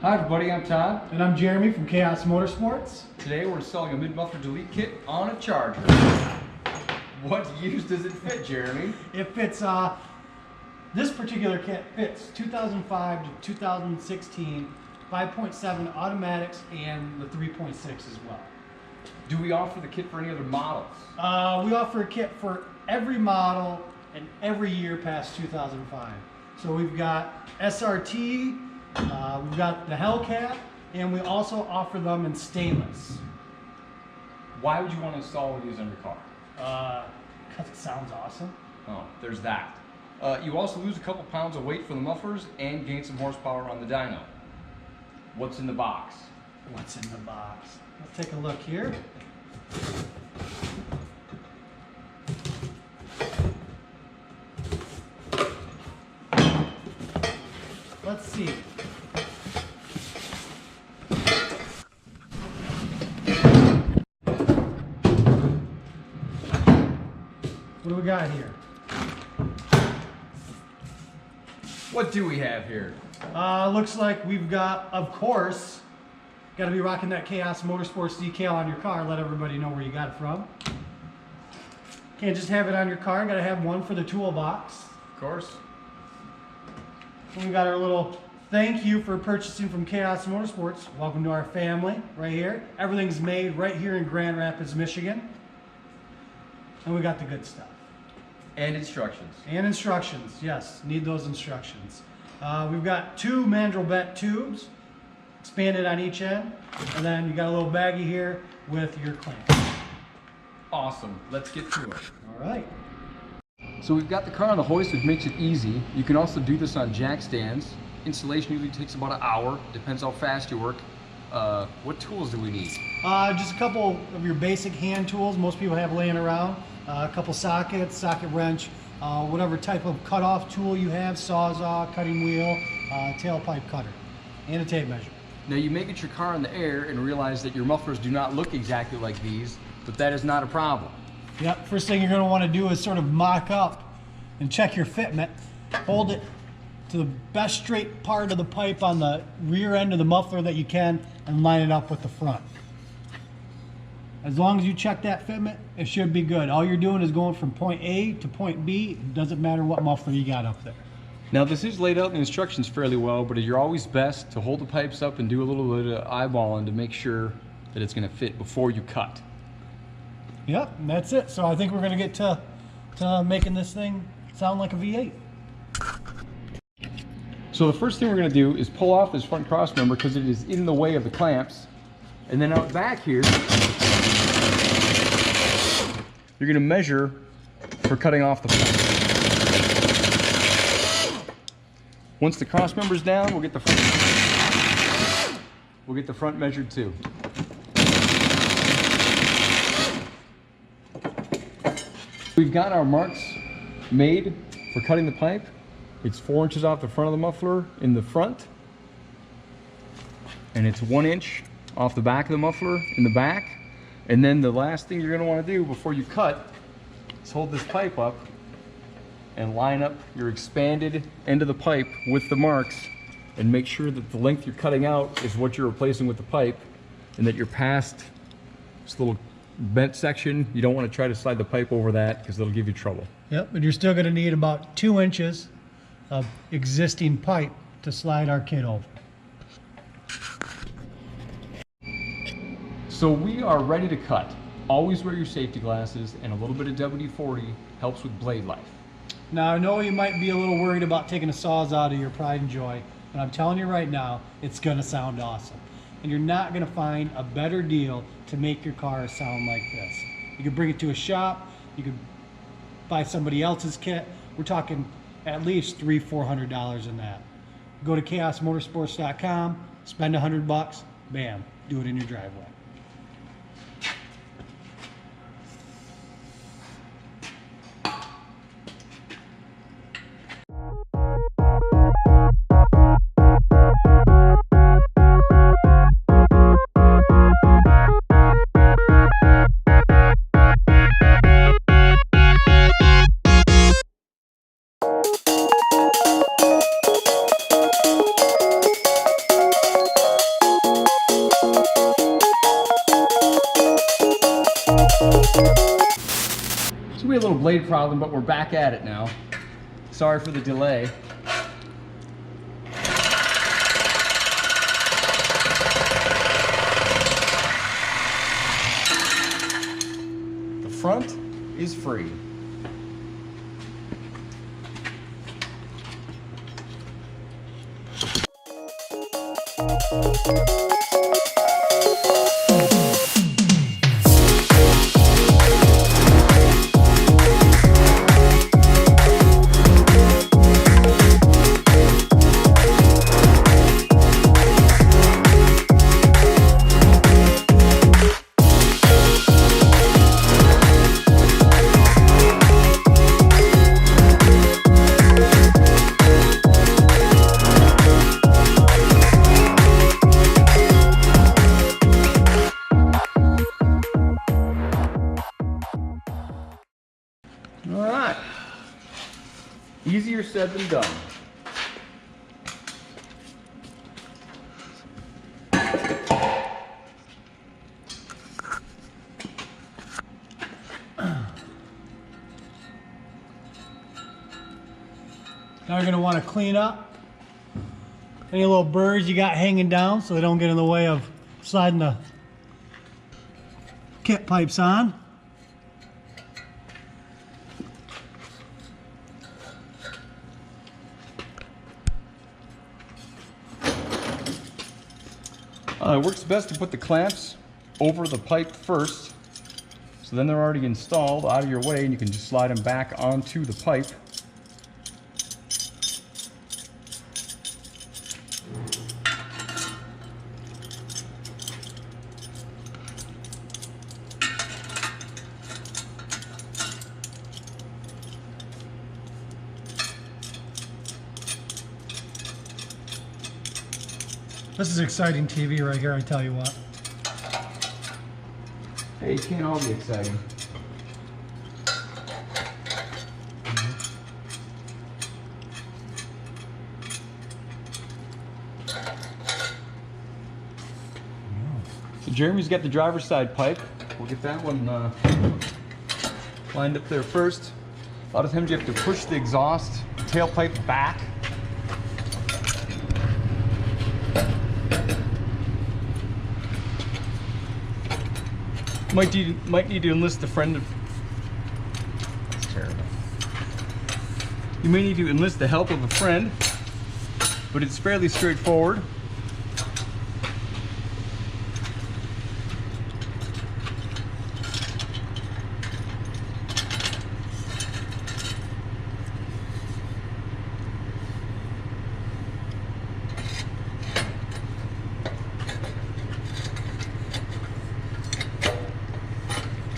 Hi everybody, I'm Todd. And I'm Jeremy from Khaos Motorsports. Today we're installing a mid-muffler delete kit on a Charger. What use does it fit, Jeremy? It fits, this particular kit fits 2005 to 2016 5.7 automatics and the 3.6 as well. Do we offer the kit for any other models? We offer a kit for every model and every year past 2005. So we've got SRT, we've got the Hellcat, and we also offer them in stainless. Why would you want to install one of these on your car? Because it sounds awesome. Oh, there's that. You also lose a couple pounds of weight from the mufflers and gain some horsepower on the dyno. What's in the box? What's in the box? Let's take a look here. Let's see. What do we got here? What do we have here? Looks like we've got, of course, got to be rocking that Khaos Motorsports decal on your car. Let everybody know where you got it from. Can't just have it on your car. Got to have one for the toolbox. Of course. And we got our little thank you for purchasing from Khaos Motorsports. Welcome to our family right here. Everything's made right here in Grand Rapids, Michigan. And we got the good stuff. And instructions. And instructions, yes, need those instructions. We've got two mandrel bent tubes, expanded on each end, and then you got a little baggie here with your clamp. Awesome, let's get to it. All right. So we've got the car on the hoist, which makes it easy. You can also do this on jack stands. Installation usually takes about an hour, depends how fast you work. What tools do we need? Just a couple of your basic hand tools most people have laying around. A couple sockets, socket wrench, whatever type of cutoff tool you have, sawzall, cutting wheel, tailpipe cutter, and a tape measure. Now you may get your car in the air and realize that your mufflers do not look exactly like these, but that is not a problem. Yep, first thing you're going to want to do is sort of mock up and check your fitment. Hold it to the best straight part of the pipe on the rear end of the muffler that you can and line it up with the front. As long as you check that fitment, it should be good. All you're doing is going from point A to point B. It doesn't matter what muffler you got up there. Now this is laid out in the instructions fairly well, but you're always best to hold the pipes up and do a little bit of eyeballing to make sure that it's going to fit before you cut. Yep, and that's it. So I think we're going to get to making this thing sound like a V8. So the first thing we're going to do is pull off this front cross member because it is in the way of the clamps. And then out back here, you're going to measure for cutting off the front. Once the cross member's down, we'll get the front measured too. We've got our marks made for cutting the pipe. It's 4 inches off the front of the muffler in the front, and it's 1 inch off the back of the muffler in the back. And then the last thing you're going to want to do before you cut is hold this pipe up and line up your expanded end of the pipe with the marks and make sure that the length you're cutting out is what you're replacing with the pipe, and that you're past this little bent section. You don't want to try to slide the pipe over that because it'll give you trouble. Yep, but you're still going to need about 2 inches of existing pipe to slide our kit over. So we are ready to cut. Always wear your safety glasses, and a little bit of WD-40 helps with blade life. Now I know you might be a little worried about taking a Sawzall to your pride and joy, but I'm telling you right now, it's going to sound awesome. And you're not going to find a better deal to make your car sound like this. You could bring it to a shop, you could buy somebody else's kit. We're talking at least $300–400 in that. Go to khaosmotorsports.com, spend $100, bam, do it in your driveway. So we had a little blade problem, but we're back at it now. Sorry for the delay. The front is free. All right, easier said than done. Now you're going to want to clean up any little birds you got hanging down so they don't get in the way of sliding the kit pipes on. It works best to put the clamps over the pipe first, so then they're already installed out of your way and you can just slide them back onto the pipe. This is exciting TV right here, I tell you what. Hey, it can't all be exciting. So Jeremy's got the driver's side pipe. We'll get that one lined up there first. A lot of times you have to push the exhaust tailpipe back. Might need to enlist a friend of... That's terrible. You may need to enlist the help of a friend, but it's fairly straightforward.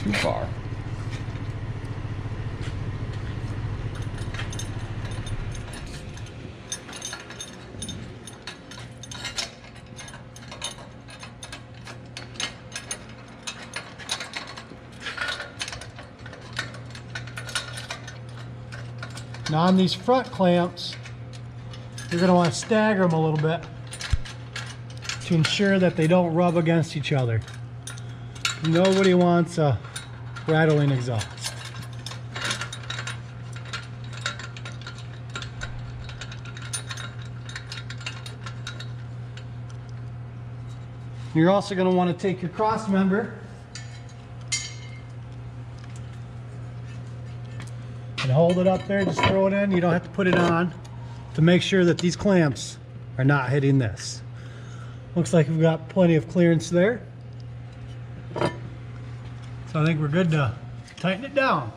Too far. Now on these front clamps, you're going to want to stagger them a little bit to ensure that they don't rub against each other. Nobody wants a rattling exhaust. You're also going to want to take your cross member and hold it up there, just throw it in. You don't have to put it on, to make sure that these clamps are not hitting this. Looks like we've got plenty of clearance there. So I think we're good to tighten it down.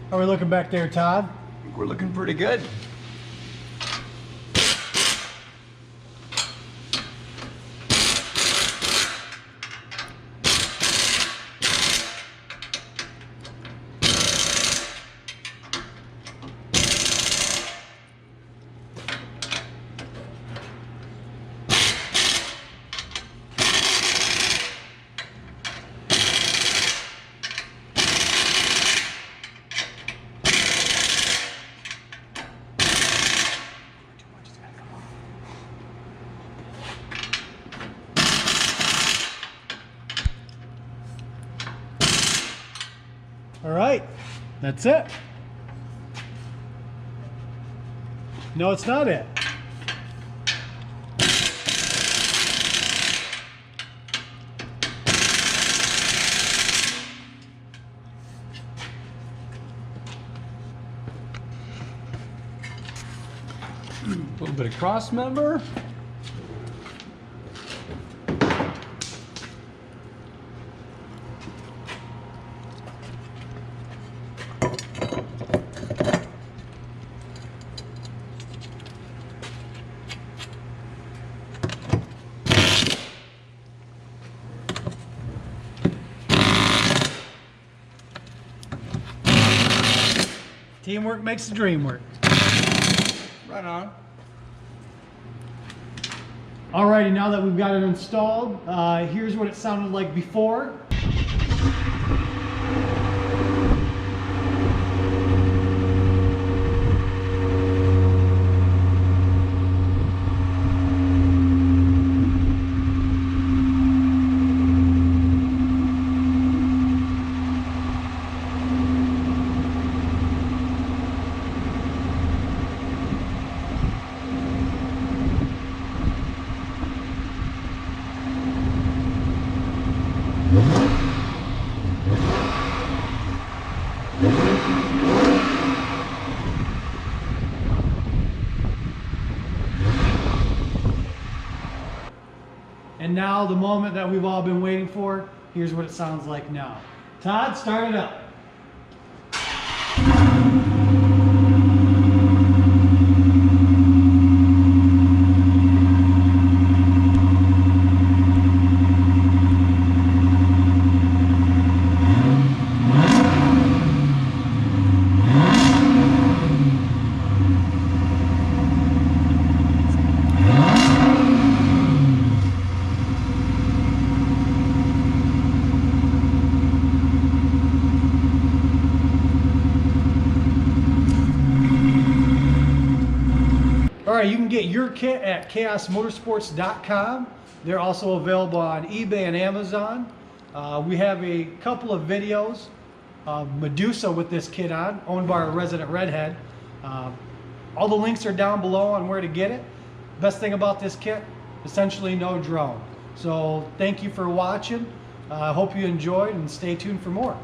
How are we looking back there, Todd? I think we're looking pretty good. All right, that's it. No, it's not it. A little bit of cross member. Teamwork makes the dream work. Right on. Alrighty, now that we've got it installed, here's what it sounded like before. And now the moment that we've all been waiting for, here's what it sounds like now. Todd, start it up. Alright, you can get your kit at chaosmotorsports.com. They're also available on eBay and Amazon. We have a couple of videos of Medusa with this kit on, owned by our resident redhead. All the links are down below on where to get it. Best thing about this kit, essentially no drone. So thank you for watching. I hope you enjoyed and stay tuned for more.